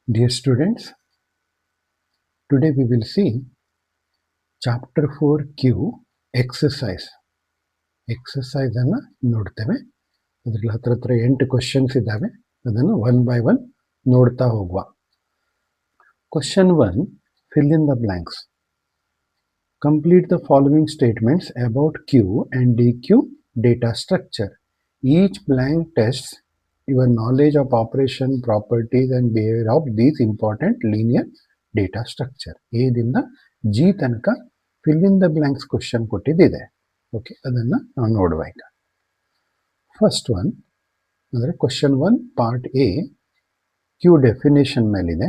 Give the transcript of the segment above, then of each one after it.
Dear students, today we will see chapter 4Q exercise. Exercise ಅನ್ನು ನೋಡ್ತೇವೆ. ಅದರಲ್ಲಿ ಹತ್ರ 8 ಕ್ವಶನ್ಸ್ ಇದ್ದಾವೆ. ಅದನ್ನು ಒನ್ ಬೈ ಒನ್ ನೋಡ್ತಾ ಹೋಗುವ. Question 1, fill in the blanks. Complete the following statements about Q and DQ data structure. Each blank tests your knowledge of operation, properties and behavior of these important linear data structure. A ದಿಂದ G ತನಕ fill in the blanks question ಕೊಟ್ಟಿದ್ದಿದೆ. Okay, ಅದನ್ನು ನಾವು ನೋಡುವ ಈಗ. First one ಅಂದರೆ question 1 part A queue definition ಮೇಲಿದೆ.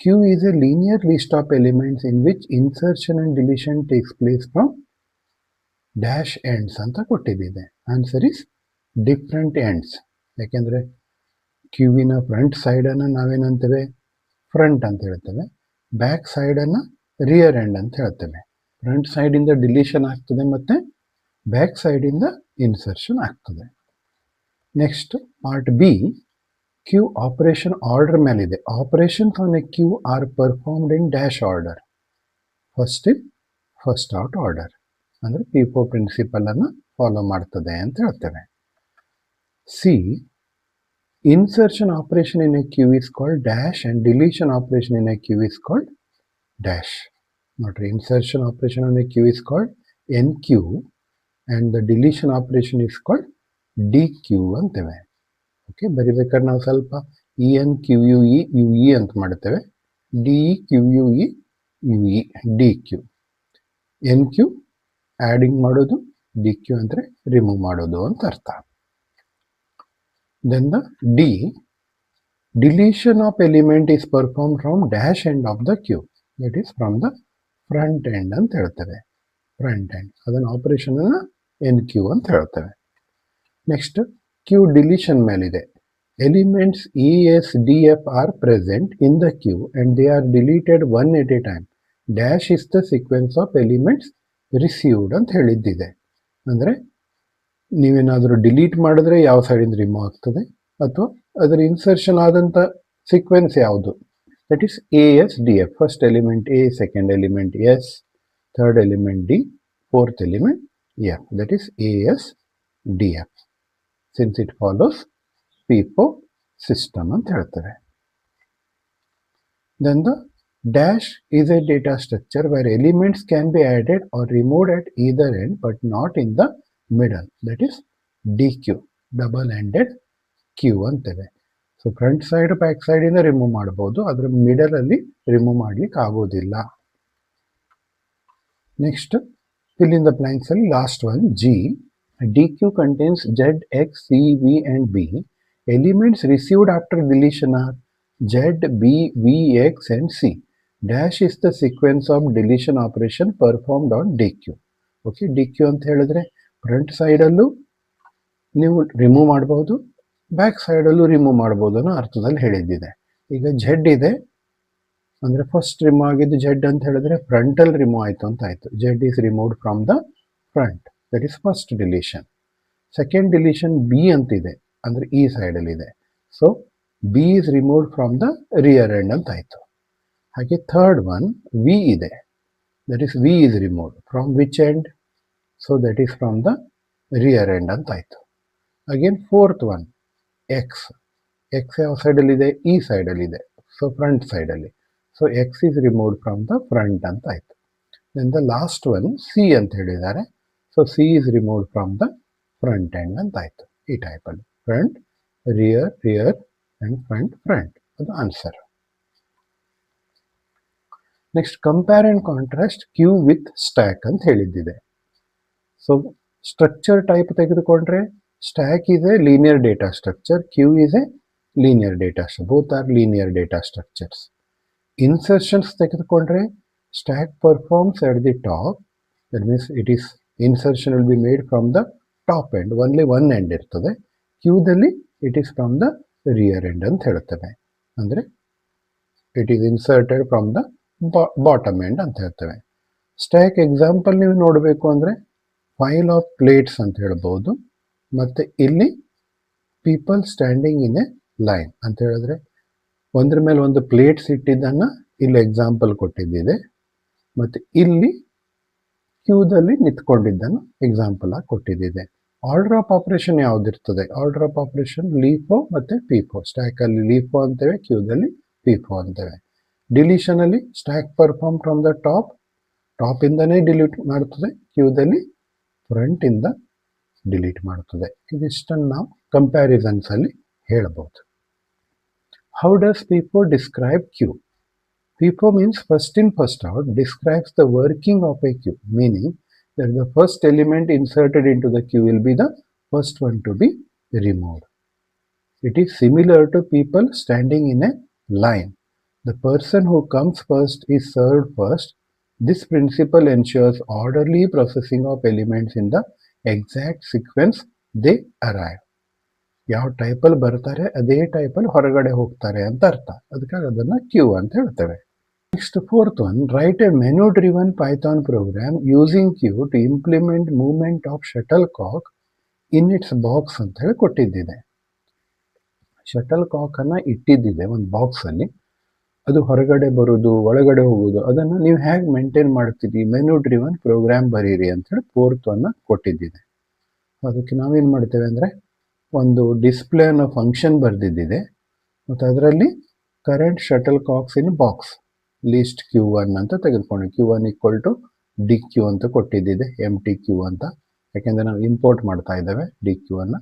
Q is a linear list of elements in which insertion and deletion takes place from dash ends ಅಂತ ಕೊಟ್ಟಿದ್ದಿದೆ. Answer is different ends. ಯಾಕೆಂದರೆ ಕ್ಯೂವಿನ ಫ್ರಂಟ್ ಸೈಡನ್ನು ನಾವೇನಂತೇವೆ, ಫ್ರಂಟ್ ಅಂತ ಹೇಳ್ತೇವೆ. ಬ್ಯಾಕ್ ಸೈಡನ್ನು ರಿಯರ್ ಎಂಡ್ ಅಂತ ಹೇಳ್ತೇವೆ. Front ಸೈಡಿಂದ ಡಿಲೀಷನ್ ಆಗ್ತದೆ ಮತ್ತು ಬ್ಯಾಕ್ ಸೈಡಿಂದ ಇನ್ಸರ್ಷನ್ ಆಗ್ತದೆ. Next part B queue operation order ಮೇಲಿದೆ. Operations on a queue are performed in dash order. First in first out order ಅಂದರೆ ಪಿಪೋ ಪ್ರಿನ್ಸಿಪಲ್ ಅನ್ನು ಫಾಲೋ ಮಾಡ್ತದೆ ಅಂತ ಹೇಳ್ತೇವೆ. C insertion operation in a queue is called dash and deletion operation in a queue is called dash. ನೋಡ್ರಿ, insertion operation on a queue is called enqueue and the deletion operation is called dequeue ಅಂತೇವೆ. Okay, ಬರಿಬೇಕಾದ್ರೆ ನಾವು ಸ್ವಲ್ಪ E N Q U E U E ಅಂತ ಮಾಡ್ತೇವೆ. D E Q U E U E D Q. N Q adding ಮಾಡೋದು, D Q ಅಂದರೆ remove ಮಾಡೋದು ಅಂತ ಅರ್ಥ. Then the D deletion of element is perform from dash end of the queue, that is from the front end ಅಂತ ಹೇಳ್ತೇವೆ. Front end ಅದನ್ನು ಆಪರೇಷನನ್ನು N Q ಅಂತ ಹೇಳ್ತೇವೆ. ನೆಕ್ಸ್ಟ್ ಕ್ಯೂ ಡಿಲೀಷನ್ ಮೇಲಿದೆ. Elements E S D F are present in the queue and they are deleted one at a time. Dash is the sequence of elements received ಅಂತ ಹೇಳಿದ್ದಿದೆ. ಅಂದರೆ ನೀವೇನಾದರೂ delete ಮಾಡಿದ್ರೆ ಯಾವ ಸೈಡಿಂದ ರಿಮೂವ್ ಆಗ್ತದೆ, ಅಥವಾ ಅದರ ಇನ್ಸರ್ಷನ್ ಆದಂಥ ಸೀಕ್ವೆನ್ಸ್ ಯಾವುದು, that is A S D F. First element A, second element S, third element D, fourth element F, that is A S D F. Since it follows FIFO system ಅಂತ ಹೇಳ್ತೇವೆ. Then the dash is a data structure where elements can be added or removed at either end but not in the middle, that is D queue, double ended queue ಅಂತೇವೆ. So front side back ಸೈಡಿಂದ remove ಮಾಡ್ಬೋದು, ಅದರ ಮಿಡಲಲ್ಲಿ remove ಮಾಡ್ಲಿಕ್ಕೆ ಆಗೋದಿಲ್ಲ. Next fill in the blanks ಅಲ್ಲಿ last one G. DQ contains Z, X, C, V and B. Elements received after deletion are Z, B, V, X and C. Dash is the sequence of deletion operation performed on DQ. Okay, DQ ಅಂತ ಹೇಳಿದ್ರೆ front ಸೈಡಲ್ಲೂ ನೀವು remove ಮಾಡ್ಬೋದು, back ಸೈಡಲ್ಲೂ remove ಮಾಡ್ಬೋದು ಅನ್ನೋ ಅರ್ಥದಲ್ಲಿ ಹೇಳಿದ್ದಿದೆ. ಈಗ Z ಇದೆ ಅಂದರೆ ಫಸ್ಟ್ ರಿಮೂವ್ ಆಗಿದ್ದು Z ಅಂತ ಹೇಳಿದ್ರೆ ಫ್ರಂಟಲ್ಲಿ ರಿಮೂವ್ ಆಯಿತು ಅಂತ ಆಯಿತು. Z is removed from the front. That is first deletion. Second deletion B ಅಂತಿದೆ, ಅಂದರೆ ಈ ಸೈಡಲ್ಲಿ ಇದೆ. So B is removed from the rear end ಅಂತ ಆಯಿತು. ಹಾಗೆ ಥರ್ಡ್ ಒನ್ ವಿ ಇದೆ, that is V is removed from which end, so that is from the rear end ಅಂತ ಆಯಿತು. Again fourth one X. X ಯಾವ ಸೈಡಲ್ಲಿದೆ, ಈ ಸೈಡಲ್ಲಿದೆ, ಸೊ ಫ್ರಂಟ್ ಸೈಡಲ್ಲಿ. So X is removed from the front ಅಂತ ಆಯಿತು. Then the last one C ಅಂತ ಹೇಳಿದ್ದಾರೆ. So C is removed from the front end ಅಂತ ಆಯಿತು. ಈ ಟೈಪಲ್ಲಿ front, rear, rear and front, front. ಅದು answer. Next compare and contrast queue with stack ಅಂತ ಹೇಳಿದ್ದಿದೆ. ಸೊ ಸ್ಟ್ರಕ್ಚರ್ ಟೈಪ್ ತೆಗೆದುಕೊಂಡ್ರೆ stack is a linear data structure, queue is a linear data structure, both are linear data structures. Insertions ತೆಗೆದುಕೊಂಡ್ರೆ stack performs at the top, that means it is insertion will be made from the top end, only one end ಇರ್ತದೆ. ಕ್ಯೂದಲ್ಲಿ it is from the rear end ಅಂತ ಹೇಳ್ತೇವೆ, ಅಂದರೆ it is inserted from the bottom end ಅಂತ ಹೇಳ್ತೇವೆ. Stack example ನೀವು ನೋಡಬೇಕು ಅಂದರೆ ಫೈಲ್ ಆಫ್ ಪ್ಲೇಟ್ಸ್ ಅಂತ ಹೇಳ್ಬೋದು, ಮತ್ತು ಇಲ್ಲಿ people standing in a line ಅಂತ ಹೇಳಿದ್ರೆ ಒಂದ್ರ ಮೇಲೆ ಒಂದು ಪ್ಲೇಟ್ಸ್ ಇಟ್ಟಿದ್ದನ್ನು ಇಲ್ಲಿ ಎಕ್ಸಾಂಪಲ್ ಕೊಟ್ಟಿದ್ದಿದೆ, ಮತ್ತು ಇಲ್ಲಿ ಕ್ಯೂದಲ್ಲಿ ನಿಂತ್ಕೊಂಡಿದ್ದನ್ನು ಎಕ್ಸಾಂಪಲ್ ಆಗಿ ಕೊಟ್ಟಿದ್ದಿದೆ. ಆರ್ಡರ್ ಆಫ್ ಆಪರೇಷನ್ ಯಾವುದಿರ್ತದೆ? ಆರ್ಡರ್ ಆಫ್ ಆಪರೇಷನ್ ಲೀಫೋ ಮತ್ತು ಪೀಫೋ. ಸ್ಟ್ಯಾಕಲ್ಲಿ ಲೀಫೋ ಅಂತೇವೆ, ಕ್ಯೂದಲ್ಲಿ ಪೀಫೋ ಅಂತೇವೆ. ಡಿಲೀಷನಲ್ಲಿ ಸ್ಟ್ಯಾಕ್ ಪರ್ಫಾರ್ಮ್ ಫ್ರಮ್ ದ ಟಾಪಿಂದನೇ ಡಿಲೀಟ್ ಮಾಡ್ತದೆ, ಕ್ಯೂದಲ್ಲಿ ಫ್ರಂಟಿಂದ ಡಿಲೀಟ್ ಮಾಡ್ತದೆ. ಇದಿಷ್ಟನ್ನು ನಾವು ಕಂಪ್ಯಾರಿಸನ್ಸಲ್ಲಿ ಹೇಳ್ಬೋದು. How does FIFO describe queue? FIFO means first in first out, describes the working of a queue, meaning that the first element inserted into the queue will be the first one to be removed. It is similar to people standing in a line. The person who comes first is served first. This principle ensures orderly processing of elements in the exact sequence they arrive. ಯಾವ ಟೈಪಲ್ಲಿ ಬರ್ತಾರೆ ಅದೇ ಟೈಪಲ್ಲಿ ಹೊರಗಡೆ ಹೋಗ್ತಾರೆ ಅಂತ ಅರ್ಥ. ಅದಕ್ಕಾಗಿ ಅದನ್ನು ಕ್ಯೂ ಅಂತ ಹೇಳ್ತೇವೆ. Next, fourth one, write a menu-driven Python program using queue to implement movement of shuttlecock in its box ಅಂತ ಹೇಳಿ ಕೊಟ್ಟಿದ್ದಿದೆ. ಶಟಲ್ಕಾಕನ್ನು ಇಟ್ಟಿದ್ದಿದೆ ಒಂದು ಬಾಕ್ಸಲ್ಲಿ, ಅದು ಹೊರಗಡೆ ಬರೋದು ಒಳಗಡೆ ಹೋಗೋದು ಅದನ್ನು ನೀವು ಹೇಗೆ ಮೇಂಟೈನ್ ಮಾಡ್ತೀರಿ, ಮೆನು ಡ್ರಿವನ್ ಪ್ರೋಗ್ರಾಮ್ ಬರೀರಿ ಅಂತೇಳಿ ಫೋರ್ತ್ ಅನ್ನು ಕೊಟ್ಟಿದ್ದಿದೆ. ಅದಕ್ಕೆ ನಾವೇನು ಮಾಡ್ತೇವೆ ಅಂದರೆ ಒಂದು ಡಿಸ್ಪ್ಲೇ ಅನ್ನೋ ಫಂಕ್ಷನ್ ಬರೆದಿದ್ದಿದೆ, ಮತ್ತು ಅದರಲ್ಲಿ ಕರೆಂಟ್ ಶಟಲ್ ಕಾಕ್ಸ್ ಇನ್ ಬಾಕ್ಸ್ ಲೀಸ್ಟ್ Q1 ಅಂತ ತೆಗೆದುಕೊಂಡು Q1 ಈಕ್ವಲ್ ಟು DQ ಅಂತ ಕೊಟ್ಟಿದ್ದಿದೆ, MTQ ಅಂತ. ಯಾಕೆಂದರೆ ನಾವು ಇಂಪೋರ್ಟ್ ಮಾಡ್ತಾ ಇದ್ದೇವೆ DQ ಅನ್ನು.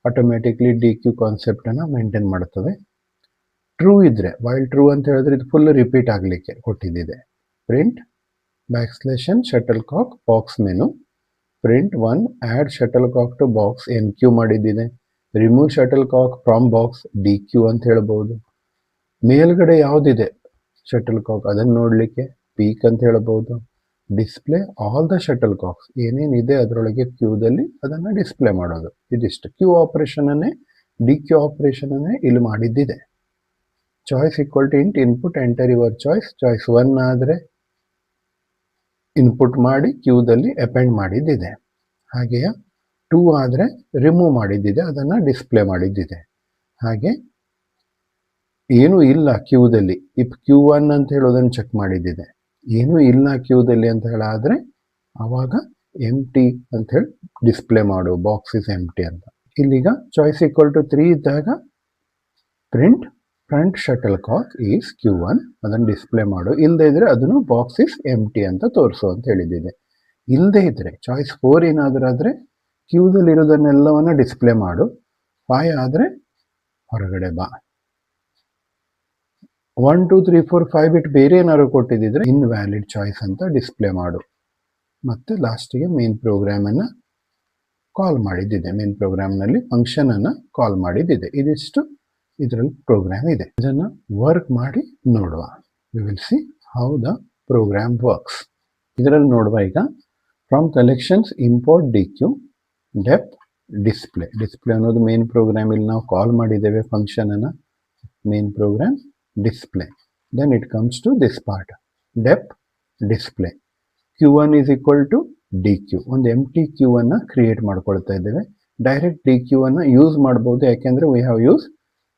ಆಟೋಮೆಟಿಕ್ಲಿ DQ ಕಾನ್ಸೆಪ್ಟನ್ನು ಮೇಂಟೈನ್ ಮಾಡ್ತದೆ. ಟ್ರೂ ಇದ್ದರೆ, ವೈಲ್ ಟ್ರೂ ಅಂತ ಹೇಳಿದ್ರೆ ಇದು ಫುಲ್ ರಿಪೀಟ್ ಆಗಲಿಕ್ಕೆ ಕೊಟ್ಟಿದ್ದಿದೆ. Print backslash n shuttlecock box menu, print 1 add shuttlecock to box NQ ಮಾಡಿದ್ದಿದೆ. Remove shuttlecock from box DQ ಅಂತ ಹೇಳ್ಬೋದು. ಮೇಲ್ಗಡೆ ಯಾವುದಿದೆ ಶಟಲ್ ಕಾಕ್ ಅದನ್ನು ನೋಡಲಿಕ್ಕೆ ಪೀಕ್ ಅಂತ ಹೇಳ್ಬೋದು. Display all the shuttle Cox, ಏನೇನಿದೆ ಅದರೊಳಗೆ ಕ್ಯೂದಲ್ಲಿ ಅದನ್ನು ಡಿಸ್ಪ್ಲೇ ಮಾಡೋದು. ಇದಿಷ್ಟು ಕ್ಯೂ ಆಪರೇಷನನ್ನೇ DQ ಆಪರೇಷನನ್ನೇ ಇಲ್ಲಿ ಮಾಡಿದ್ದಿದೆ. Choice equal to int input enter your choice. Choice 1 ಆದರೆ ಇನ್ಪುಟ್ ಮಾಡಿ ಕ್ಯೂದಲ್ಲಿ ಅಪೆಂಡ್ ಮಾಡಿದ್ದಿದೆ. ಹಾಗೆಯೇ 2 ಆದರೆ ರಿಮೂವ್ ಮಾಡಿದ್ದಿದೆ, ಅದನ್ನು ಡಿಸ್ಪ್ಲೇ ಮಾಡಿದ್ದಿದೆ. ಹಾಗೆ ಏನೂ ಇಲ್ಲ ಕ್ಯೂದಲ್ಲಿ, ಇಫ್ Q1 ಅಂತ ಹೇಳೋದನ್ನು ಚೆಕ್ ಮಾಡಿದ್ದಿದೆ. ಏನೂ ಇಲ್ಲ ಕ್ಯೂದಲ್ಲಿ ಅಂತ ಹೇಳಾದರೆ ಆವಾಗ ಎಂಟಿ ಅಂತ ಹೇಳಿ ಡಿಸ್ಪ್ಲೇ ಮಾಡು, ಬಾಕ್ಸ್ ಇಸ್ ಎಂಟಿ ಅಂತ. ಇಲ್ಲಿಗ ಚಾಯ್ಸ್ ಈಕ್ವಲ್ ಟು 3 ಇದ್ದಾಗ print front shuttlecock is Q1 ಅದನ್ನು ಡಿಸ್ಪ್ಲೇ ಮಾಡು. ಇಲ್ಲದೆ ಇದ್ರೆ ಅದನ್ನು ಬಾಕ್ಸ್ ಇಸ್ ಎಂಟಿ ಅಂತ ತೋರಿಸು ಅಂತ ಹೇಳಿದ್ದಿದೆ. ಇಲ್ಲದೆ ಇದ್ರೆ ಚಾಯ್ಸ್ 4 ಏನಾದರೂ ಆದರೆ ಕ್ಯೂದಲ್ಲಿರೋದನ್ನೆಲ್ಲವನ್ನು ಡಿಸ್ಪ್ಲೇ ಮಾಡು. 5 ಆದರೆ ಹೊರಗಡೆ ಬಾ. 1 2 3 4 5 ಬಿಟ್ಟು ಬೇರೆ ಏನಾದ್ರು ಕೊಟ್ಟಿದ್ದಿದ್ರೆ ಇನ್ವ್ಯಾಲಿಡ್ ಚಾಯ್ಸ್ ಅಂತ ಡಿಸ್ಪ್ಲೇ ಮಾಡು. ಮತ್ತು ಲಾಸ್ಟಿಗೆ ಮೇನ್ ಪ್ರೋಗ್ರಾಮನ್ನು ಕಾಲ್ ಮಾಡಿದ್ದಿದೆ. ಮೇನ್ ಪ್ರೋಗ್ರಾಮ್ನಲ್ಲಿ ಫಂಕ್ಷನನ್ನು ಕಾಲ್ ಮಾಡಿದ್ದಿದೆ. ಇದಿಷ್ಟು ಇದರಲ್ಲಿ ಪ್ರೋಗ್ರಾಮ್ ಇದೆ. ಇದನ್ನು ವರ್ಕ್ ಮಾಡಿ ನೋಡುವ. We will see how the program works. ಇದರಲ್ಲಿ ನೋಡುವ ಈಗ from collections import DQ def display. Display ಅನ್ನೋದು ಮೇನ್ ಪ್ರೋಗ್ರಾಮ್, ಇಲ್ಲಿ ನಾವು ಕಾಲ್ ಮಾಡಿದ್ದೇವೆ ಫಂಕ್ಷನನ್ನು, main program display. Then it comes to this part, dep display. Q1 is equal to DQ. ಒಂದು ಎಂಟಿ Q ಅನ್ನು ಕ್ರಿಯೇಟ್ ಮಾಡ್ಕೊಳ್ತಾ ಇದ್ದೇವೆ. ಡೈರೆಕ್ಟ್ DQ ಅನ್ನು ಯೂಸ್ ಮಾಡ್ಬೋದು, ಯಾಕೆಂದರೆ we have use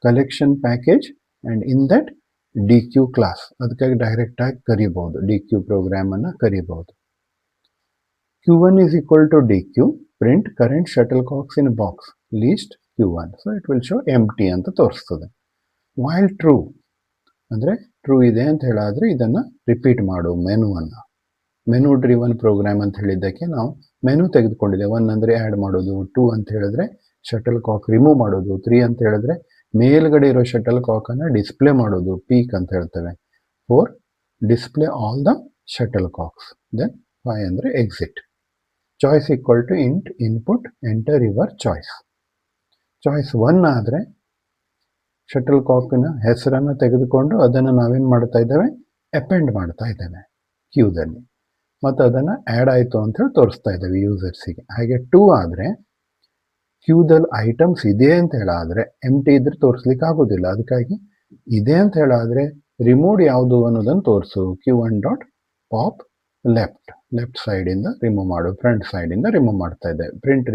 collection package and in that DQ class. ಅದಕ್ಕಾಗಿ ಡೈರೆಕ್ಟಾಗಿ ಕರಿಬೋದು, DQ ಪ್ರೋಗ್ರಾಮನ್ನು ಕರಿಬೋದು. Q1 is equal to DQ, print current shuttlecocks in box, least Q1. So it will show empty ಅಂತ ತೋರಿಸ್ತದೆ. While true ಅಂದರೆ true ಇದೆ ಅಂತ ಹೇಳಾದರೆ ಇದನ್ನು ರಿಪೀಟ್ ಮಾಡು ಮೆನುವನ್ನು. ಮೆನು ಡ್ರಿವನ್ ಪ್ರೋಗ್ರಾಮ್ ಅಂತ ಹೇಳಿದ್ದಕ್ಕೆ ನಾವು ಮೆನು ತೆಗೆದುಕೊಂಡಿದ್ದೇವೆ. 1 ಅಂದರೆ ಆ್ಯಡ್ ಮಾಡೋದು, 2 ಅಂತ ಹೇಳಿದ್ರೆ ಶಟಲ್ ಕಾಕ್ ರಿಮೂವ್ ಮಾಡೋದು, 3 ಅಂತ ಹೇಳಿದ್ರೆ ಮೇಲ್ಗಡೆ ಇರೋ ಶಟಲ್ ಕಾಕನ್ನು ಡಿಸ್ಪ್ಲೇ ಮಾಡೋದು, ಪೀಕ್ ಅಂತ ಹೇಳ್ತೇವೆ. 4 display all the shuttlecocks. Then 5 ಅಂದರೆ exit. Choice equal to int input enter your choice. Choice 1 ಆದರೆ ಶಟಲ್ ಕಾಕಿನ ಹೆಸರನ್ನು ತೆಗೆದುಕೊಂಡು ಅದನ್ನು ನಾವೇನು ಮಾಡ್ತಾ ಇದ್ದೇವೆ, ಅಪೆಂಡ್ ಮಾಡ್ತಾ ಇದ್ದೇವೆ ಕ್ಯೂದಲ್ಲಿ, ಮತ್ತು ಅದನ್ನು ಆ್ಯಡ್ ಆಯಿತು ಅಂತ ಹೇಳಿ ತೋರಿಸ್ತಾ ಇದ್ದೇವೆ ಯೂಸರ್ಸಿಗೆ. ಹಾಗೆ 2 ಆದರೆ ಕ್ಯೂದಲ್ಲಿ ಐಟಮ್ಸ್ ಇದೆ ಅಂತ ಹೇಳಾದರೆ ಎಂಟಿ ಇದ್ರೆ ತೋರಿಸ್ಲಿಕ್ಕೆ ಆಗೋದಿಲ್ಲ. ಅದಕ್ಕಾಗಿ ಇದೆ ಅಂತ ಹೇಳಾದರೆ ರಿಮೂವ್ ಯಾವುದು ಅನ್ನೋದನ್ನು ತೋರಿಸು. Q1 ಡಾಟ್ ಪಾಪ್ ಲೆಫ್ಟ್ ಸೈಡಿಂದ ರಿಮೂವ್ ಮಾಡು, ಫ್ರಂಟ್ ಸೈಡಿಂದ ರಿಮೂವ್ ಮಾಡ್ತಾ ಇದ್ದೇವೆ. Print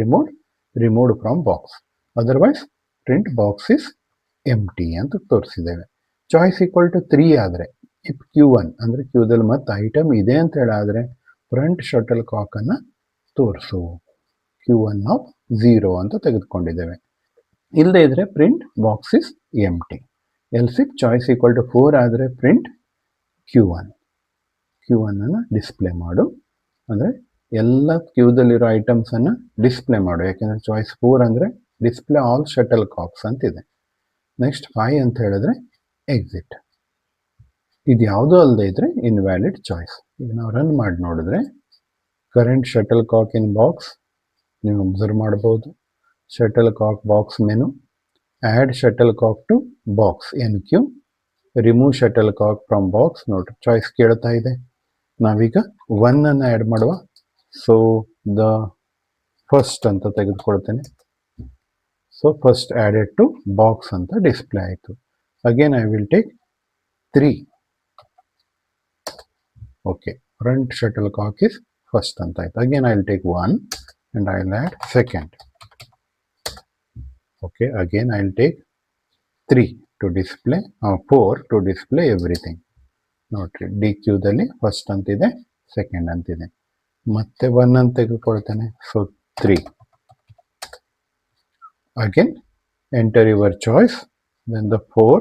removed from box, otherwise print box is empty ಅಂತ ತೋರಿಸಿದ್ದೇವೆ. ಚಾಯ್ಸ್ ಈಕ್ವಲ್ ಟು 3 ಆದರೆ ಇಫ್ Q1 ಅಂದರೆ ಕ್ಯೂದಲ್ಲಿ ಮತ್ತೆ ಐಟಮ್ ಇದೆ ಅಂತ ಹೇಳಾದರೆ ಫ್ರಂಟ್ ಶಟಲ್ ಕಾಕನ್ನು ತೋರಿಸು. Q1 ಆಫ್ 0 ಅಂತ ತೆಗೆದುಕೊಂಡಿದ್ದೇವೆ. ಇಲ್ಲದೇ ಇದ್ರೆ print box is empty. Else if choice equal to 4 ಆದರೆ ಪ್ರಿಂಟ್ Q1 ಅನ್ನು ಡಿಸ್ಪ್ಲೇ ಮಾಡು. ಅಂದರೆ ಎಲ್ಲ ಕ್ಯೂದಲ್ಲಿರೋ ಐಟಮ್ಸನ್ನು ಡಿಸ್ಪ್ಲೇ ಮಾಡು. ಯಾಕೆಂದರೆ ಚಾಯ್ಸ್ 4 ಅಂದರೆ ಡಿಸ್ಪ್ಲೇ ಆಲ್ ಶಟಲ್ ಕಾಕ್ಸ್ ಅಂತಿದೆ. ನೆಕ್ಸ್ಟ್ 5 ಅಂತ ಹೇಳಿದ್ರೆ ಎಕ್ಸಿಟ್. ಇದು ಯಾವುದೂ ಅಲ್ಲದೆ ಇದ್ರೆ ಇನ್ವ್ಯಾಲಿಡ್ ಚಾಯ್ಸ್. ಈಗ ನಾವು ರನ್ ಮಾಡಿ ನೋಡಿದ್ರೆ current shuttlecock in box ನೀವು ಅಬ್ಸರ್ವ್ ಮಾಡ್ಬೋದು. Shuttlecock box menu, add shuttlecock to box NQ, remove shuttlecock from box. ನೋಡ್ರಿ ಚಾಯ್ಸ್ ಕೇಳ್ತಾ ಇದೆ. ನಾವೀಗ 1 ಅನ್ನು ಆ್ಯಡ್ ಮಾಡುವ. ಸೊ ದ ಫಸ್ಟ್ ಅಂತ ತೆಗೆದುಕೊಳ್ತೇನೆ. So first added to box ಅಂತ ಡಿಸ್ಪ್ಲೇ ಆಯಿತು. Again I will take 3. Okay, front shuttlecock is first ಅಂತ ಆಯ್ತು. Again I will take 1 and I will add second. Okay, again I will take 3 to display 4 to display everything. ನೋಡ್ರಿ DQದಲ್ಲಿ first ಅಂತಿದೆ, second ಅಂತಿದೆ. ಮತ್ತೆ 1 ಅಂತ ತೆಗೆದುಕೊಳ್ತೇನೆ. So 3. Again enter your choice, then the 4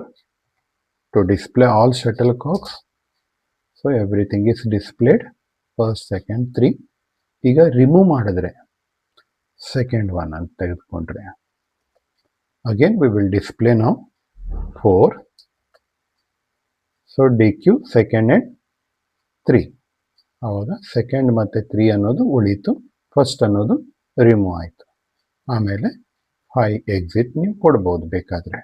to display all shuttlecocks. So everything is displayed, first, second, 3. ಈಗ remove ಮಾಡಿದ್ರೆ second 1 ಅಂತ ತೆಗೆದುಕೊಂಡ್ರೆ ಅಗೇನ್ ವಿ ವಿಲ್ ಡಿಸ್ಪ್ಲೇ ನಾವು 4. So DQ second and 3. ಆವಾಗ ಸೆಕೆಂಡ್ ಮತ್ತು 3 ಅನ್ನೋದು ಉಳೀತು, ಫಸ್ಟ್ ಅನ್ನೋದು ರಿಮೂವ್ ಆಯಿತು. ಆಮೇಲೆ 5 ಎಕ್ಸಿಟ್ ನೀವು ಕೊಡ್ಬೋದು ಬೇಕಾದರೆ.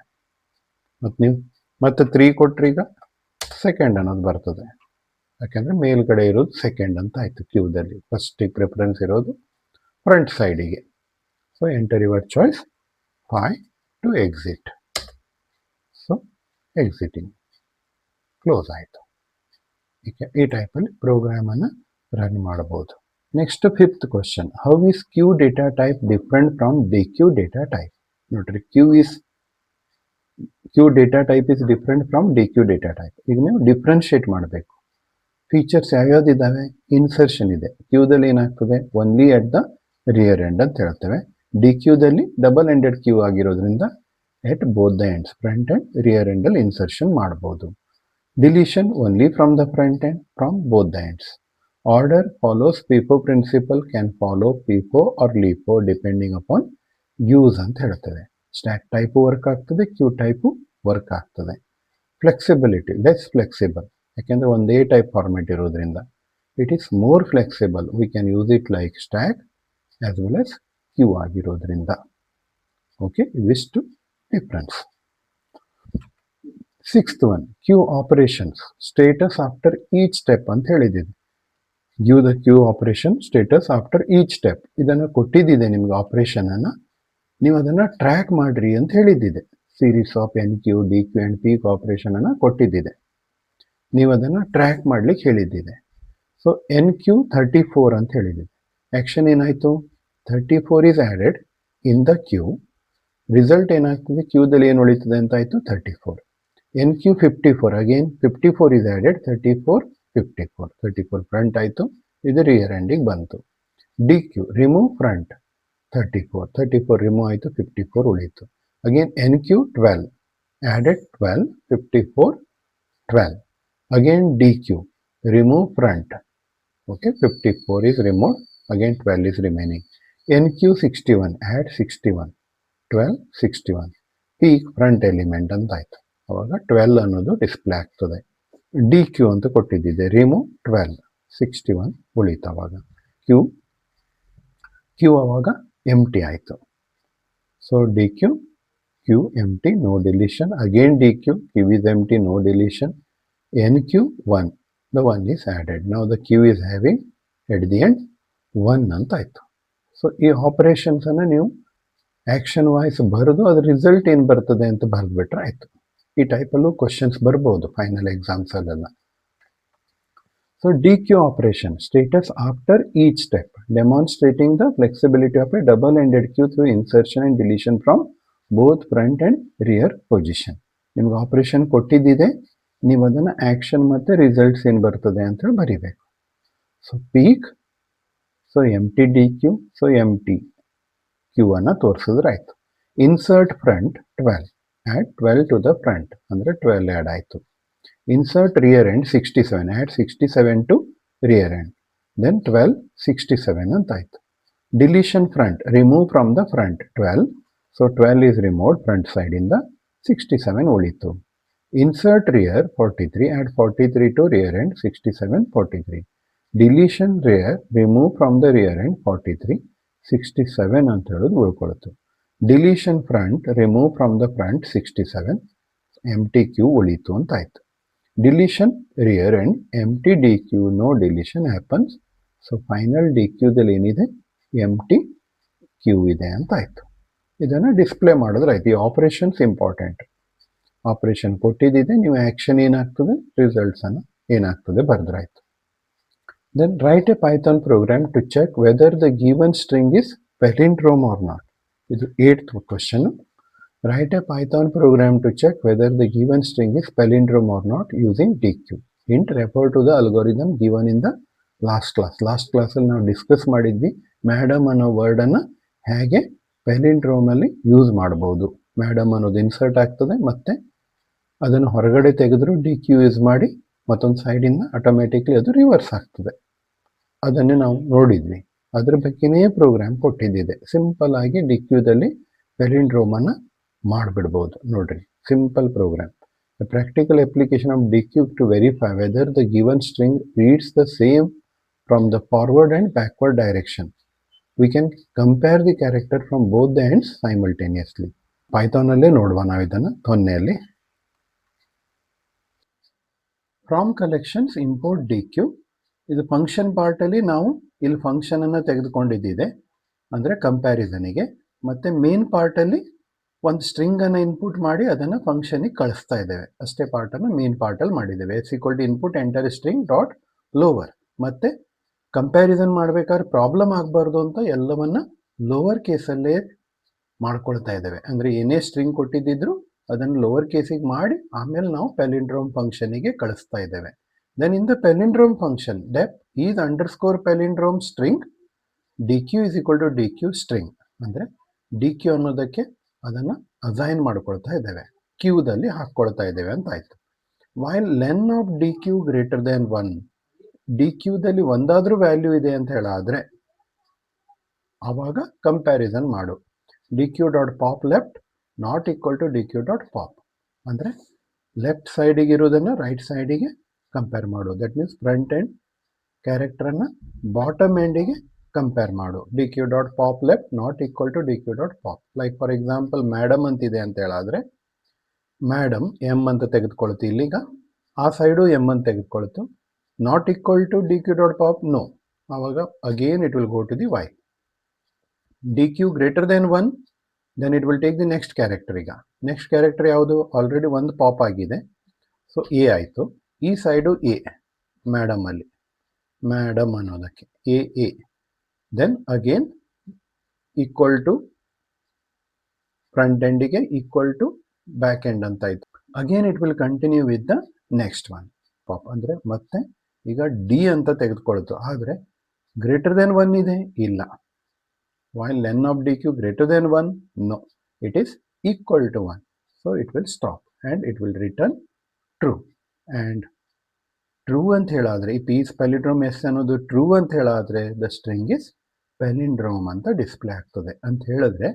ಮತ್ತು ನೀವು ಮತ್ತೆ 3 ಕೊಟ್ಟರೆ ಈಗ ಸೆಕೆಂಡ್ ಅನ್ನೋದು ಬರ್ತದೆ. ಯಾಕೆಂದರೆ ಮೇಲ್ಗಡೆ ಇರೋದು ಸೆಕೆಂಡ್ ಅಂತ ಆಯಿತು ಕ್ಯೂದಲ್ಲಿ. ಫಸ್ಟಿಗೆ ಪ್ರಿಫರೆನ್ಸ್ ಇರೋದು ಫ್ರಂಟ್ ಸೈಡಿಗೆ. So enter your choice 5 to exit. So exiting close ಆಯಿತು. ಈ ಟೈಪಲ್ಲಿ ಪ್ರೋಗ್ರಾಮನ್ನು ರನ್ ಮಾಡ್ಬೋದು. Next 5th question, how is queue data type different from DQ data type? ನೋಡ್ರಿ queue data type is different from DQ data type. ಈಗ ನೀವು differentiate ಮಾಡಬೇಕು. Features ಯಾವ್ಯಾವ್ದಿದ್ದಾವೆ? Insertion ಇದೆ. ಕ್ಯೂದಲ್ಲಿ ಏನಾಗ್ತದೆ, only at the rear end ಅಂತ ಹೇಳ್ತೇವೆ. DQದಲ್ಲಿ ಡಬಲ್ ಎಂಡೆಡ್ ಕ್ಯೂ ಆಗಿರೋದ್ರಿಂದ at both the ends, front end rear ಎಂಡಲ್ಲಿ ಇನ್ಸರ್ಷನ್ ಮಾಡ್ಬೋದು. Deletion only from the front end, from both the ends. Order follows FIFO principle, can follow FIFO or LIFO depending upon use ಅಂತ ಹೇಳ್ತೇವೆ. Stack type work ಆಗ್ತದೆ, queue type work ಆಗ್ತದೆ. Flexibility, less flexible, ಯಾಕೆಂದರೆ ಒಂದೇ type format ಇರೋದ್ರಿಂದ. It is more flexible, V can use it like stack as well as queue ಆಗಿರೋದ್ರಿಂದ. Okay, ಇವಿಷ್ಟು difference. 6th one, queue operations status after each step ಅಂತ ಹೇಳಿದ್ದೀನಿ. Give the queue operation status after each step. ಇದನ್ನು ಕೊಟ್ಟಿದ್ದಿದೆ ನಿಮ್ಗೆ ಆಪರೇಷನನ್ನು, ನೀವು ಅದನ್ನು ಟ್ರ್ಯಾಕ್ ಮಾಡಿರಿ ಅಂತ ಹೇಳಿದ್ದಿದೆ. Series of NQ, DQ and peek ಆಪರೇಷನನ್ನು ಕೊಟ್ಟಿದ್ದಿದೆ. ನೀವು ಅದನ್ನು ಟ್ರ್ಯಾಕ್ ಮಾಡ್ಲಿಕ್ಕೆ ಹೇಳಿದ್ದಿದೆ. ಸೊ NQ 34 ಅಂತ ಹೇಳಿದ್ದೆ. ಆ್ಯಕ್ಷನ್ ಏನಾಯಿತು, 34 is added in the queue. Result ಏನಾಗ್ತದೆ, ಕ್ಯೂದಲ್ಲಿ ಏನು ಉಳಿತದೆ ಅಂತ ಆಯಿತು 34. NQ 54, again 54 is added, 34 front ಆಯಿತು, ಇದು ರಿಯರ್ ಎಂಡಿಗೆ ಬಂತು. DQ ರಿಮೂವ್ ಫ್ರಂಟ್ 34 ರಿಮೂವ್ ಆಯಿತು, 54 ಉಳಿಯಿತು. Again NQ 12 added 12, 54 12. Again DQ, remove front. Okay, 54 is removed. Again 12 is remaining. NQ 61, add 61. 12, 61. Peak front element ಅಂತ ಆಯ್ತು. ಅವಾಗ 12 ಅನ್ನೋದು ಡಿಸ್ಪ್ಲೇ ಆಗ್ತದೆ. DQ ಅಂತ ಕೊಟ್ಟಿದ್ದಿದೆ, ರಿಮೂವ್ 12, 61 ಉಳಿತು. ಅವಾಗ ಕ್ಯೂ ಅವಾಗ ಎಂಟಿ ಆಯಿತು. So DQ, Q empty, no deletion. Again DQ, Q is empty, no deletion. NQ 1, the 1 is added. Now the Q is having at the end 1 ಅಂತ ಆಯಿತು. ಸೊ ಈ ಆಪರೇಷನ್ಸನ್ನು ನೀವು ಆ್ಯಕ್ಷನ್ ವಾಯ್ಸ್ ಬರೆದು ಅದ್ರ ರಿಸಲ್ಟ್ ಏನು ಬರ್ತದೆ ಅಂತ ಬರೆದ್ಬಿಟ್ರೆ ಆಯಿತು. ಈ ಟೈಪಲ್ಲೂ ಕ್ವಶನ್ಸ್ ಬರ್ಬೋದು ಫೈನಲ್ ಎಕ್ಸಾಮ್ಸಲ್ಲೆಲ್ಲ. So DQ operation status after each step, demonstrating the flexibility of a double ended queue through insertion and deletion from both front and rear position. ನಿಮ್ಗೆ ಆಪರೇಷನ್ ಕೊಟ್ಟಿದ್ದಿದೆ, ನೀವು ಅದನ್ನು ಆ್ಯಕ್ಷನ್ ಮತ್ತು ರಿಸಲ್ಟ್ಸ್ ಏನು ಬರ್ತದೆ ಅಂತೇಳಿ ಬರೀಬೇಕು. So peek, so empty D queue, so empty queue ಅನ್ನು ತೋರಿಸಿದ್ರೆ ಆಯಿತು. Insert front 12, add 12 to the front ಅಂದರೆ 12 ಆ್ಯಡ್ ಆಯಿತು. Insert rear end 67, add 67 to rear end, then 12 67 ಅಂತ ಆಯಿತು. Deletion front, remove from the front 12, so 12 is removed front ಸೈಡಿಂದ, 67 ಉಳಿತು. Insert rear 43, add 43 to rear end, 67 43. Deletion rear, remove from the rear end 43, 67 ಅಂತ ಹೇಳೋದು ಉಳ್ಕೊಳ್ತು. Deletion front, remove from the front 67, empty queue ಉಳಿತು ಅಂತ ಆಯಿತು. Deletion rear end, M T D queue, no deletion happens, so final D ಕ್ಯೂದಲ್ಲಿ ಏನಿದೆ, empty Q ಇದೆ ಅಂತ ಆಯಿತು. ಇದನ್ನು ಡಿಸ್ಪ್ಲೇ ಮಾಡಿದ್ರೆ ಆಯ್ತು. ಈ ಆಪರೇಷನ್ಸ್ ಇಂಪಾರ್ಟೆಂಟ್. ಆಪರೇಷನ್ ಕೊಟ್ಟಿದ್ದಿದೆ, ನೀವು ಆ್ಯಕ್ಷನ್ ಏನಾಗ್ತದೆ, ರಿಸಲ್ಟ್ಸನ್ನು ಏನಾಗ್ತದೆ ಬರೆದ್ರಾಯ್ತು. Then write a Python program to check whether the given string is palindrome or not. ಇದು 8th question. Write a Python program to check whether the given string is palindrome or not using DQ. Hint, refer to the algorithm given in the last class. Last ಕ್ಲಾಸಲ್ಲಿ ನಾವು discuss ಮಾಡಿದ್ವಿ madam ಅನ್ನೋ ವರ್ಡನ್ನು ಹೇಗೆ ಪ್ಯಾಲಿಂಡ್ರೋಮಲ್ಲಿ use ಮಾಡ್ಬೋದು. Madam ಅನ್ನೋದು insert ಆಗ್ತದೆ, ಮತ್ತು ಅದನ್ನು ಹೊರಗಡೆ ತೆಗೆದ್ರು ಡಿ ಕ್ಯೂ ಯೂಸ್ ಮಾಡಿ ಮತ್ತೊಂದು ಸೈಡಿಂದ ಆಟೋಮೆಟಿಕ್ಲಿ ಅದು ರಿವರ್ಸ್ ಆಗ್ತದೆ. ಅದನ್ನು ನಾವು ನೋಡಿದ್ವಿ. ಅದ್ರ ಬಗ್ಗೆನೇ ಪ್ರೋಗ್ರಾಮ್ ಕೊಟ್ಟಿದ್ದಿದೆ. ಸಿಂಪಲ್ ಆಗಿ ಡಿ ಕ್ಯೂದಲ್ಲಿ ಪ್ಯಾಲಿಂಡ್ರೋಮನ್ನು ಮಾಡಿಬಿಡ್ಬೋದು. ನೋಡ್ರಿ, simple program. The practical application of D Q to verify whether the given string reads the same from the forward and backward direction. We can compare the character from both the ends simultaneously. ಪೈಥಾನಲ್ಲೇ ನೋಡುವ ನಾವು ಇದನ್ನು ತೊನ್ನೆಯಲ್ಲಿ. From collections import D Q. ಇದು function ಪಾರ್ಟಲ್ಲಿ ನಾವು ಇಲ್ಲಿ ಫಂಕ್ಷನನ್ನು ತೆಗೆದುಕೊಂಡಿದ್ದಿದೆ, ಅಂದರೆ ಕಂಪ್ಯಾರಿಸನಿಗೆ. ಮತ್ತು ಮೇನ್ ಪಾರ್ಟಲ್ಲಿ ಒಂದು ಸ್ಟ್ರಿಂಗನ್ನು ಇನ್ಪುಟ್ ಮಾಡಿ ಅದನ್ನು ಫಂಕ್ಷನಿಗೆ ಕಳಿಸ್ತಾ ಇದ್ದೇವೆ. ಅಷ್ಟೇ ಪಾರ್ಟನ್ನು ಮೇನ್ ಪಾರ್ಟಲ್ಲಿ ಮಾಡಿದ್ದೇವೆ. S equal to input enter string dot lower. ಮತ್ತು ಕಂಪ್ಯಾರಿಸನ್ ಮಾಡಬೇಕಾದ್ರೆ ಪ್ರಾಬ್ಲಮ್ ಆಗಬಾರ್ದು ಅಂತ ಎಲ್ಲವನ್ನ ಲೋವರ್ ಕೇಸಲ್ಲೇ ಮಾಡ್ಕೊಳ್ತಾ ಇದ್ದೇವೆ. ಅಂದರೆ ಏನೇ ಸ್ಟ್ರಿಂಗ್ ಕೊಟ್ಟಿದ್ದಿದ್ರು ಅದನ್ನು ಲೋವರ್ ಕೇಸಿಗೆ ಮಾಡಿ ಆಮೇಲೆ ನಾವು ಪ್ಯಾಲಿಂಡ್ರೋಮ್ ಫಂಕ್ಷನಿಗೆ ಕಳಿಸ್ತಾ ಇದ್ದೇವೆ. Then in the palindrome function def is underscore palindrome string D Q is equal to D Q string. ಅಂದರೆ ಡಿ ಕ್ಯೂ ಅನ್ನೋದಕ್ಕೆ ಅದನ್ನು ಅಸೈನ್ ಮಾಡ್ಕೊಳ್ತಾ ಇದ್ದೇವೆ, ಕ್ಯೂದಲ್ಲಿ ಹಾಕ್ಕೊಳ್ತಾ ಇದ್ದೇವೆ ಅಂತ ಆಯಿತು. While len of D Q greater than 1, D ಕ್ಯೂದಲ್ಲಿ ಒಂದಾದ್ರೂ ವ್ಯಾಲ್ಯೂ ಇದೆ ಅಂತ ಹೇಳಾದರೆ ಆವಾಗ ಕಂಪ್ಯಾರಿಸನ್ ಮಾಡು. D Q dot pop left not equal to D Q dot pop. ಅಂದರೆ ಲೆಫ್ಟ್ ಸೈಡಿಗೆ ಇರೋದನ್ನು ರೈಟ್ ಸೈಡಿಗೆ ಕಂಪೇರ್ ಮಾಡು. ದಟ್ ಮೀನ್ಸ್ ಫ್ರಂಟ್ ಎಂಡ್ ಕ್ಯಾರೆಕ್ಟರನ್ನು ಬಾಟಮ್ ಎಂಡಿಗೆ ಕಂಪೇರ್ ಮಾಡು. D Q dot pop left not equal to D Q dot pop. Like for example madam ಅಂತಿದೆ ಅಂತ ಹೇಳಾದರೆ ಮೇಡಮ್ ಎಮ್ ಅಂತ ತೆಗೆದುಕೊಳ್ತು, ಇಲ್ಲಿಗ ಆ ಸೈಡು ಎಮ್ ಅಂತ ತೆಗೆದುಕೊಳ್ತು. Not equal to D Q dot pop, no. ಆವಾಗ again it will go to the while. D Q greater than 1, then it will take the next character. ಈಗ next character ಯಾವುದು, already ಒಂದು pop ಆಗಿದೆ, so A ಆಯಿತು. ಈ side A ಮೇಡಮಲ್ಲಿ, madam ಅನ್ನೋದಕ್ಕೆ A A. Then again equal to front ಎಂಡಿಗೆ equal to back end ಅಂತ ಆಯಿತು. Again it will continue with the next one pop. ಅಂದರೆ ಮತ್ತೆ ಈಗ ಡಿ ಅಂತ ತೆಗೆದುಕೊಳ್ತು, ಆದರೆ ಗ್ರೇಟರ್ ದೆನ್ 1 ಇದೆ, ಇಲ್ಲ. While len of dq greater than 1, no, it is equal to 1. So it will stop and it will return true. And true ಅಂತ ಹೇಳಾದರೆ ಈ P is ಪ್ಯಾಲಿಂಡ್ರೋಮ್ S ಅನ್ನೋದು ಟ್ರೂ ಅಂತ ಹೇಳಾದರೆ ದ ಸ್ಟ್ರಿಂಗ್ ಇಸ್ ಪ್ಯಾಲಿಂಡ್ರೋಮ್ ಅಂತ display ಆಗ್ತದೆ. ಅಂತ ಹೇಳಿದ್ರೆ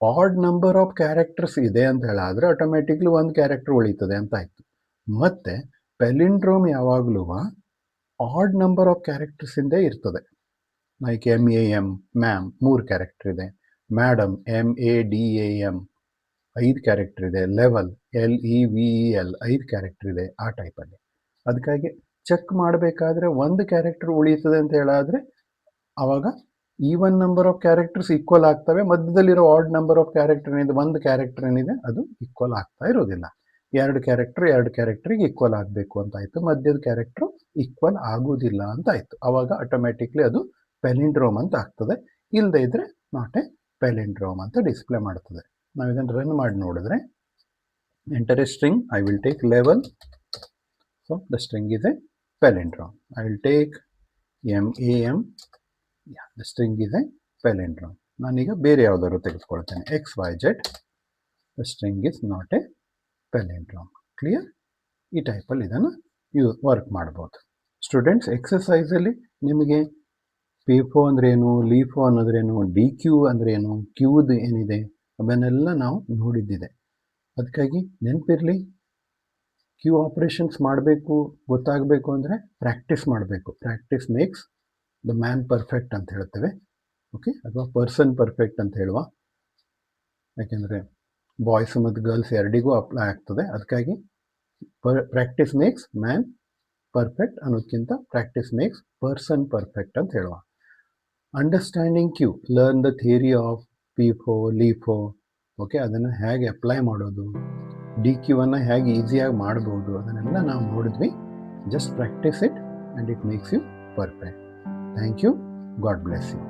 ಆಡ್ ನಂಬರ್ ಆಫ್ ಕ್ಯಾರೆಕ್ಟರ್ಸ್ ಇದೆ ಅಂತ ಹೇಳಾದರೆ ಆಟೋಮೆಟಿಕ್ಲಿ ಒಂದು ಕ್ಯಾರೆಕ್ಟರ್ ಉಳಿತದೆ ಅಂತ ಆಯಿತು. ಮತ್ತು ಪ್ಯಾಲಿಂಡ್ರೋಮ್ ಯಾವಾಗಲೂ ಆಡ್ ನಂಬರ್ ಆಫ್ ಕ್ಯಾರೆಕ್ಟರ್ಸ್ ಇಂದೇ ಇರ್ತದೆ. Like M A M, ma'am 3 character ಇದೆ. ಮೇಡಮ್ MADAM 5 ಕ್ಯಾರೆಕ್ಟರ್ ಇದೆ. ಲೆವೆಲ್ LEVEL 5 ಕ್ಯಾರೆಕ್ಟರ್ ಇದೆ. ಆ ಟೈಪಲ್ಲಿ. ಅದಕ್ಕಾಗಿ ಚೆಕ್ ಮಾಡಬೇಕಾದ್ರೆ ಒಂದು ಕ್ಯಾರೆಕ್ಟರ್ ಉಳಿಯುತ್ತದೆ ಅಂತ ಹೇಳಾದರೆ ಆವಾಗ even number of characters equal ಆಗ್ತವೆ. ಮಧ್ಯದಲ್ಲಿರೋ ಆಡ್ ನಂಬರ್ ಆಫ್ ಕ್ಯಾರೆಕ್ಟರ್ ಏನಿದೆ, ಒಂದು ಕ್ಯಾರೆಕ್ಟರ್ ಏನಿದೆ ಅದು ಈಕ್ವಲ್ ಆಗ್ತಾ ಇರೋದಿಲ್ಲ. 2 ಕ್ಯಾರೆಕ್ಟರಿಗೆ ಈಕ್ವಲ್ ಆಗಬೇಕು ಅಂತ ಆಯಿತು. ಮಧ್ಯದ ಕ್ಯಾರೆಕ್ಟರ್ ಈಕ್ವಲ್ ಆಗೋದಿಲ್ಲ ಅಂತ ಆಯಿತು. ಆವಾಗ ಆಟೋಮೆಟಿಕ್ಲಿ ಅದು ಪ್ಯಾಲಿಂಡ್ರೋಮ್ ಅಂತ ಆಗ್ತದೆ. ಇಲ್ಲದೆ ಇದ್ರೆ ನಾಟ್ ಎ ಪ್ಯಾಲಿಂಡ್ರೋಮ್ ಅಂತ ಡಿಸ್ಪ್ಲೇ ಮಾಡ್ತದೆ. ನಾವು ಇದನ್ನು ರನ್ ಮಾಡಿ ನೋಡಿದ್ರೆ Enter a string. I will take level. So the string is a palindrome. I will take MAM. Yeah, the string is a palindrome. ನಾನೀಗ ಬೇರೆ ಯಾವುದಾದ್ರು ತೆಗೆದುಕೊಳ್ತೇನೆ XYZ. The string is not a palindrome. Clear? ಈ ಟೈಪಲ್ಲಿ ಇದನ್ನು work ಮಾಡ್ಬೋದು. Students, ಎಕ್ಸಸೈಸಲ್ಲಿ ನಿಮಗೆ ಪೇಫೋ ಅಂದ್ರೇನು, ಲೀಫೋ ಅನ್ನೋದ್ರೇನು, D Q ಅಂದ್ರೇನು, ಕ್ಯೂದು ಏನಿದೆ ಅವನ್ನೆಲ್ಲ ನಾವು ನೋಡಿದ್ದಿದೆ. ಅದಕ್ಕಾಗಿ ನೆನಪಿರಲಿ, ಕ್ಯೂ ಆಪ್ರೇಷನ್ಸ್ ಮಾಡಬೇಕು, ಗೊತ್ತಾಗಬೇಕು ಅಂದರೆ ಪ್ರಾಕ್ಟೀಸ್ ಮಾಡಬೇಕು. Practice makes the man perfect ಅಂತ ಹೇಳ್ತೇವೆ. ಓಕೆ, ಅಥವಾ ಪರ್ಸನ್ ಪರ್ಫೆಕ್ಟ್ ಅಂತ ಹೇಳುವ. ಯಾಕೆಂದರೆ ಬಾಯ್ಸ್ ಮತ್ತು ಗರ್ಲ್ಸ್ ಎರಡಿಗೂ ಅಪ್ಲೈ ಆಗ್ತದೆ. ಅದಕ್ಕಾಗಿ ಪ್ರಾಕ್ಟೀಸ್ ಮೇಕ್ಸ್ ಮ್ಯಾನ್ ಪರ್ಫೆಕ್ಟ್ ಅನ್ನೋದಕ್ಕಿಂತ ಪ್ರಾಕ್ಟೀಸ್ ಮೇಕ್ಸ್ ಪರ್ಸನ್ ಪರ್ಫೆಕ್ಟ್ ಅಂತ ಹೇಳುವ. Understanding queue, learn the theory of FIFO, LIFO. Okay, ಅದನ್ನು ಹೇಗೆ ಅಪ್ಲೈ ಮಾಡೋದು, ಡಿ ಕ್ಯೂವನ್ನು ಹೇಗೆ ಈಸಿಯಾಗಿ ಮಾಡ್ಬೋದು, ಅದನ್ನೆಲ್ಲ ನಾವು ನೋಡಿದ್ವಿ. Just practice it and it makes you perfect. Thank you. God bless you.